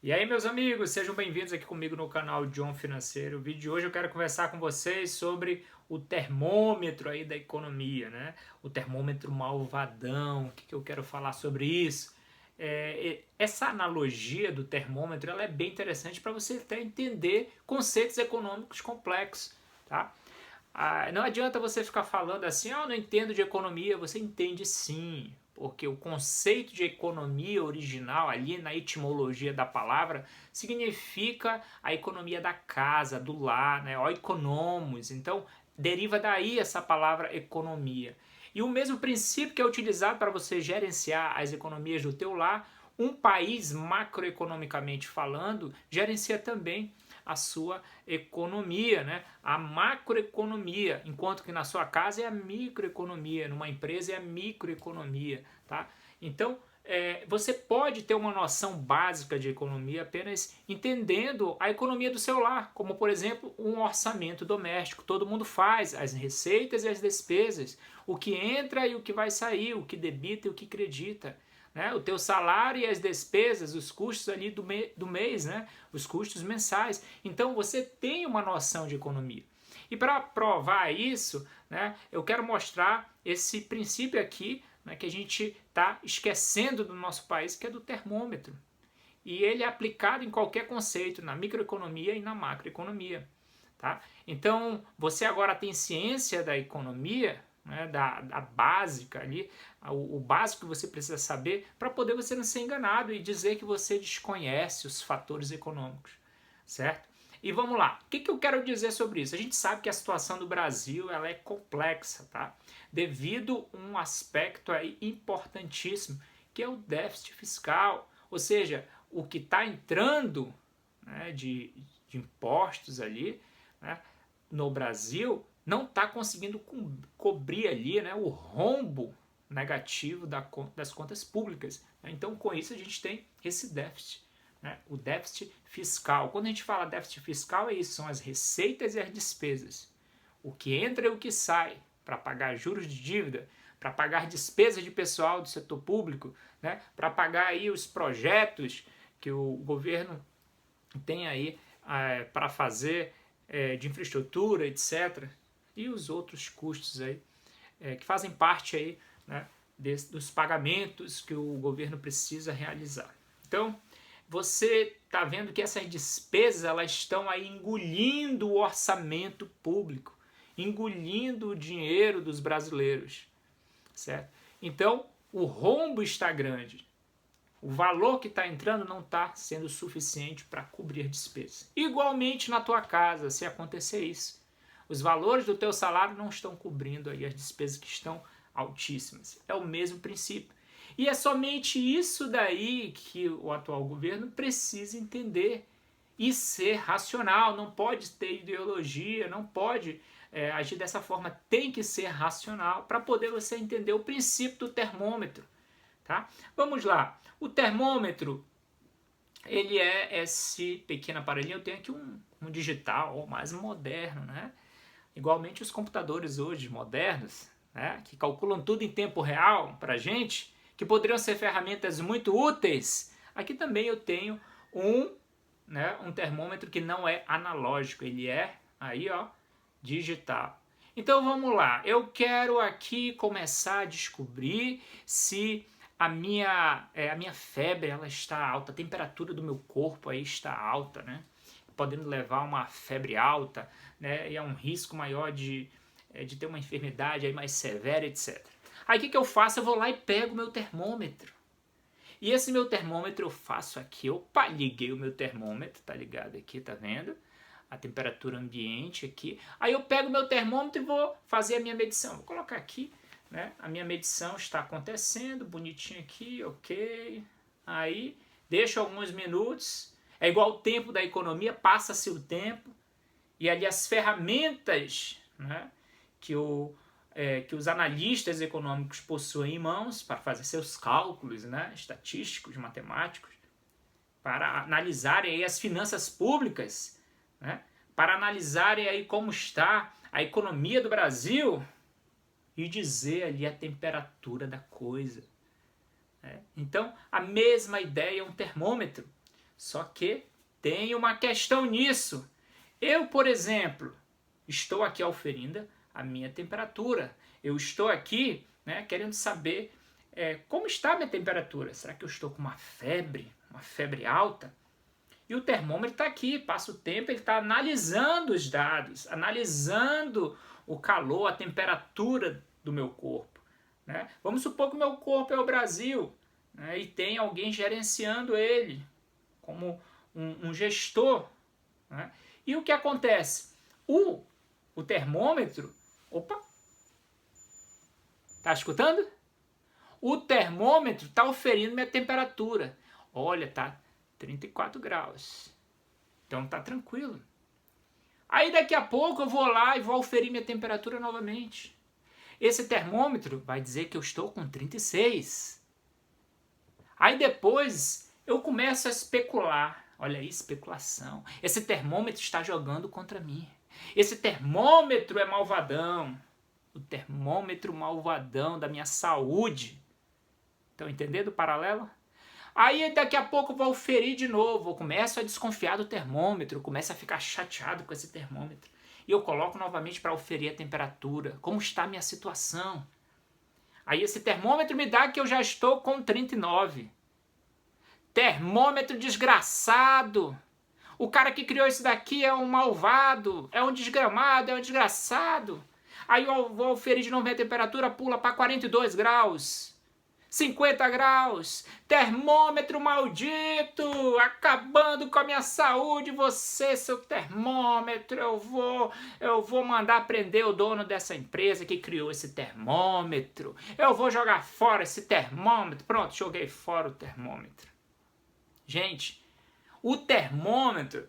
E aí, meus amigos, sejam bem-vindos aqui comigo no canal John Financeiro. O vídeo de hoje eu quero conversar com vocês sobre o termômetro aí da economia, né? O termômetro malvadão. O que que eu quero falar sobre isso? Essa analogia do termômetro ela é bem interessante para você até entender conceitos econômicos complexos, tá? Não adianta você ficar falando assim, eu não entendo de economia. Você entende sim, porque o conceito de economia original, ali na etimologia da palavra, significa a economia da casa, do lar, né? Oikonomos. Então, deriva daí essa palavra economia. E o mesmo princípio que é utilizado para você gerenciar as economias do teu lar, um país macroeconomicamente falando, gerencia também a sua economia, né? A macroeconomia, enquanto que na sua casa é a microeconomia, numa empresa é a microeconomia, tá? Então, você pode ter uma noção básica de economia apenas entendendo a economia do seu lar, como por exemplo um orçamento doméstico. Todo mundo faz as receitas e as despesas, o que entra e o que vai sair, o que debita e o que credita. Né? O teu salário e as despesas, os custos ali do mês, né? Os custos mensais. Então você tem uma noção de economia. E para provar isso, né, eu quero mostrar esse princípio aqui, né, que a gente está esquecendo do nosso país, que é do termômetro. E ele é aplicado em qualquer conceito, na microeconomia e na macroeconomia. Tá? Então, você agora tem ciência da economia, né, da básica ali, o básico que você precisa saber para poder você não ser enganado e dizer que você desconhece os fatores econômicos, certo? E vamos lá, o que eu quero dizer sobre isso? A gente sabe que a situação do Brasil ela é complexa, tá? Devido a um aspecto aí importantíssimo, que é o déficit fiscal, ou seja, o que está entrando, né, de impostos ali, né, no Brasil não está conseguindo cobrir ali, né, o rombo negativo das contas públicas. Então, com isso, a gente tem esse déficit, né, o déficit fiscal. Quando a gente fala déficit fiscal, é isso, são as receitas e as despesas. O que entra e o que sai para pagar juros de dívida, para pagar despesas de pessoal do setor público, né, para pagar aí os projetos que o governo tem aí para fazer de infraestrutura, etc. E os outros custos aí que fazem parte aí, né, dos pagamentos que o governo precisa realizar. Então, você está vendo que essas despesas elas estão aí engolindo o orçamento público, engolindo o dinheiro dos brasileiros, certo? Então, o rombo está grande. O valor que está entrando não está sendo suficiente para cobrir despesas. Igualmente na tua casa, se acontecer isso. Os valores do teu salário não estão cobrindo aí as despesas que estão altíssimas. É o mesmo princípio. E é somente isso daí que o atual governo precisa entender e ser racional. Não pode ter ideologia, não pode agir dessa forma. Tem que ser racional para poder você entender o princípio do termômetro. Tá? Vamos lá. O termômetro, ele é esse pequeno aparelhinho. Eu tenho aqui um digital mais moderno, né? Igualmente os computadores hoje modernos, né? Que calculam tudo em tempo real para gente, que poderiam ser ferramentas muito úteis. Aqui também eu tenho um termômetro que não é analógico, ele é aí, ó, digital. Então vamos lá, eu quero aqui começar a descobrir se a minha febre ela está alta, a temperatura do meu corpo aí está alta, né? Podendo levar a uma febre alta, né? E é um risco maior de ter uma enfermidade aí mais severa, etc. Aí o que eu faço? Eu vou lá e pego o meu termômetro. E esse meu termômetro eu faço aqui, opa, liguei o meu termômetro, tá ligado aqui, tá vendo? A temperatura ambiente aqui. Aí eu pego o meu termômetro e vou fazer a minha medição. Vou colocar aqui, né? A minha medição está acontecendo, bonitinho aqui, ok. Aí, deixo alguns minutos. É igual o tempo da economia, passa-se o tempo. E ali as ferramentas, né, que os analistas econômicos possuem em mãos para fazer seus cálculos, né, estatísticos, matemáticos, para analisarem aí as finanças públicas, né, para analisarem aí como está a economia do Brasil e dizer ali a temperatura da coisa. Então, a mesma ideia é um termômetro. Só que tem uma questão nisso. Eu, por exemplo, estou aqui auferindo a minha temperatura. Eu estou aqui, né, querendo saber como está a minha temperatura. Será que eu estou com uma febre alta? E o termômetro está aqui, passa o tempo, ele está analisando os dados, analisando o calor, a temperatura do meu corpo. Né? Vamos supor que o meu corpo é o Brasil, né, e tem alguém gerenciando ele, como um gestor. Né? E o que acontece? O termômetro... Opa! Tá escutando? O termômetro está oferindo minha temperatura. Olha, tá 34 graus. Então tá tranquilo. Aí daqui a pouco eu vou lá e vou oferir minha temperatura novamente. Esse termômetro vai dizer que eu estou com 36. Aí depois eu começo a especular. Olha aí, especulação. Esse termômetro está jogando contra mim. Esse termômetro é malvadão. O termômetro malvadão da minha saúde. Estão entendendo o paralelo? Aí daqui a pouco eu vou oferir de novo, eu começo a desconfiar do termômetro, eu começo a ficar chateado com esse termômetro. E eu coloco novamente para oferir a temperatura, como está a minha situação. Aí esse termômetro me dá que eu já estou com 39. Termômetro desgraçado! O cara que criou isso daqui é um malvado, é um desgramado, é um desgraçado. Aí eu vou oferir de novo minha temperatura, pula para 42 graus. 50 graus, termômetro maldito, acabando com a minha saúde, você, seu termômetro, eu vou mandar prender o dono dessa empresa que criou esse termômetro, eu vou jogar fora esse termômetro, pronto, joguei fora o termômetro. Gente, o termômetro,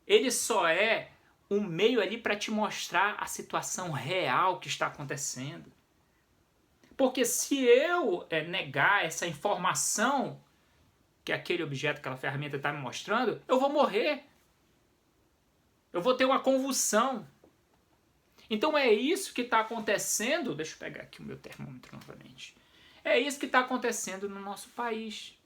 ele só é um meio ali para te mostrar a situação real que está acontecendo. Porque se eu negar essa informação que aquele objeto, aquela ferramenta está me mostrando, eu vou morrer. Eu vou ter uma convulsão. Então é isso que está acontecendo. Deixa eu pegar aqui o meu termômetro novamente. É isso que está acontecendo no nosso país.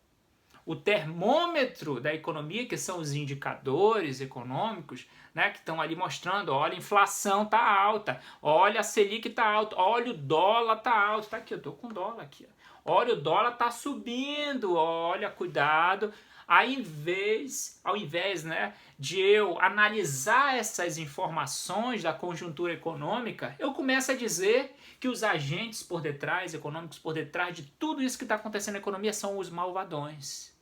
O termômetro da economia, que são os indicadores econômicos, né, que estão ali mostrando, olha, a inflação está alta, olha, a Selic está alta, olha, o dólar está alto, está aqui, eu estou com dólar aqui, olha, o dólar está subindo, olha, cuidado. Ao invés, né, de eu analisar essas informações da conjuntura econômica, eu começo a dizer que os agentes por detrás, econômicos por detrás de tudo isso que está acontecendo na economia são os malvadões.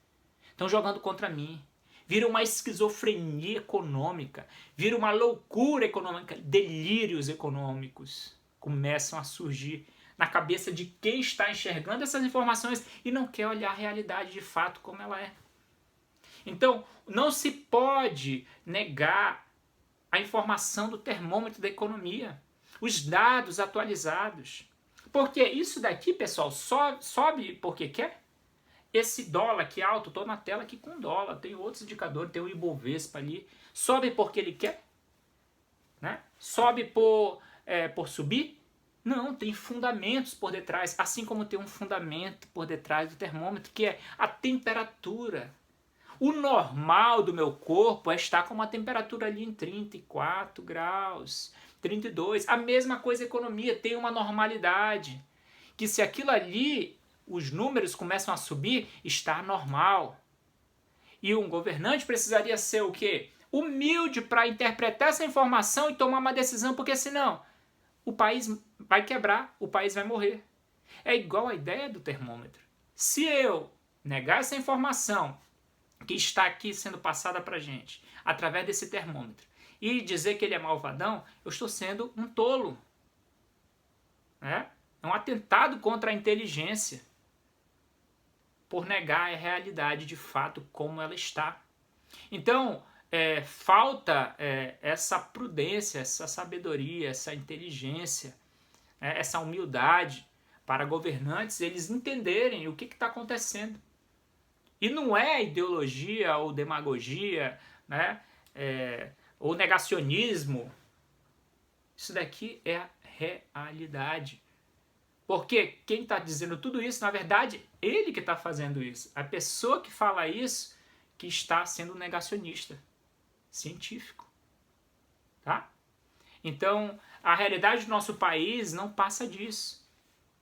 Estão jogando contra mim. Vira uma esquizofrenia econômica, vira uma loucura econômica, delírios econômicos começam a surgir na cabeça de quem está enxergando essas informações e não quer olhar a realidade de fato como ela é. Então, não se pode negar a informação do termômetro da economia, os dados atualizados. Porque isso daqui, pessoal, sobe porque quer? Esse dólar aqui alto, estou na tela aqui com dólar, tem outros indicadores, tem o Ibovespa ali, sobe porque ele quer? Né? Sobe por subir? Não, tem fundamentos por detrás, assim como tem um fundamento por detrás do termômetro, que é a temperatura. O normal do meu corpo é estar com uma temperatura ali em 34 graus, 32. A mesma coisa a economia, tem uma normalidade. Que se aquilo ali, os números começam a subir, está normal. E um governante precisaria ser o quê? Humilde para interpretar essa informação e tomar uma decisão, porque senão o país vai quebrar, o país vai morrer. É igual a ideia do termômetro. Se eu negar essa informação que está aqui sendo passada para a gente, através desse termômetro, e dizer que ele é malvadão, eu estou sendo um tolo. É um atentado contra a inteligência, por negar a realidade de fato como ela está. Então, falta essa prudência, essa sabedoria, essa inteligência, essa humildade para governantes, eles entenderem o que está acontecendo. E não é ideologia ou demagogia, né? Ou negacionismo. Isso daqui é a realidade. Porque quem está dizendo tudo isso, na verdade, ele que está fazendo isso. A pessoa que fala isso, que está sendo negacionista científico, tá? Então, a realidade do nosso país não passa disso,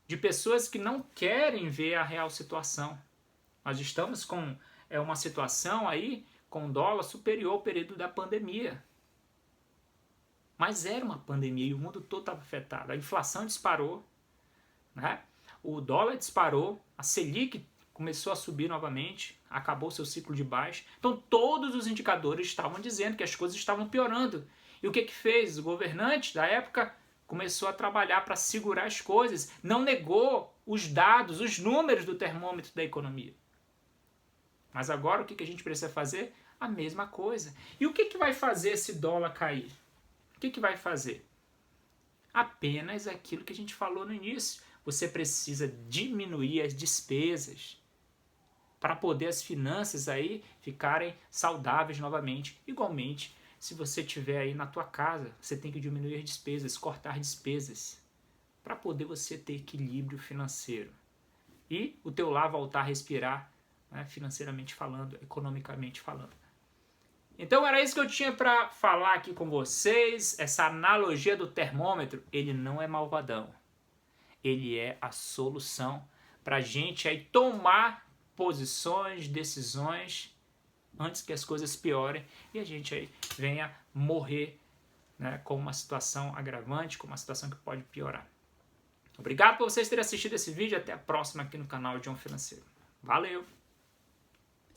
de pessoas que não querem ver a real situação. Nós estamos com uma situação aí com dólar superior ao período da pandemia. Mas era uma pandemia e o mundo todo estava afetado. A inflação disparou, né? O dólar disparou, a Selic começou a subir novamente, acabou seu ciclo de baixa. Então todos os indicadores estavam dizendo que as coisas estavam piorando. E o que fez? O governante da época começou a trabalhar para segurar as coisas, não negou os dados, os números do termômetro da economia. Mas agora o que a gente precisa fazer? A mesma coisa. E o que vai fazer esse dólar cair? O que vai fazer? Apenas aquilo que a gente falou no início. Você precisa diminuir as despesas para poder as finanças aí ficarem saudáveis novamente. Igualmente, se você tiver aí na tua casa, você tem que diminuir as despesas, cortar despesas, para poder você ter equilíbrio financeiro. E o teu lar voltar a respirar, né, financeiramente falando, economicamente falando. Então era isso que eu tinha para falar aqui com vocês. Essa analogia do termômetro, ele não é malvadão. Ele é a solução para a gente aí tomar posições, decisões antes que as coisas piorem e a gente aí venha morrer, né, com uma situação agravante, com uma situação que pode piorar. Obrigado por vocês terem assistido esse vídeo. Até a próxima aqui no canal John Financeiro. Valeu!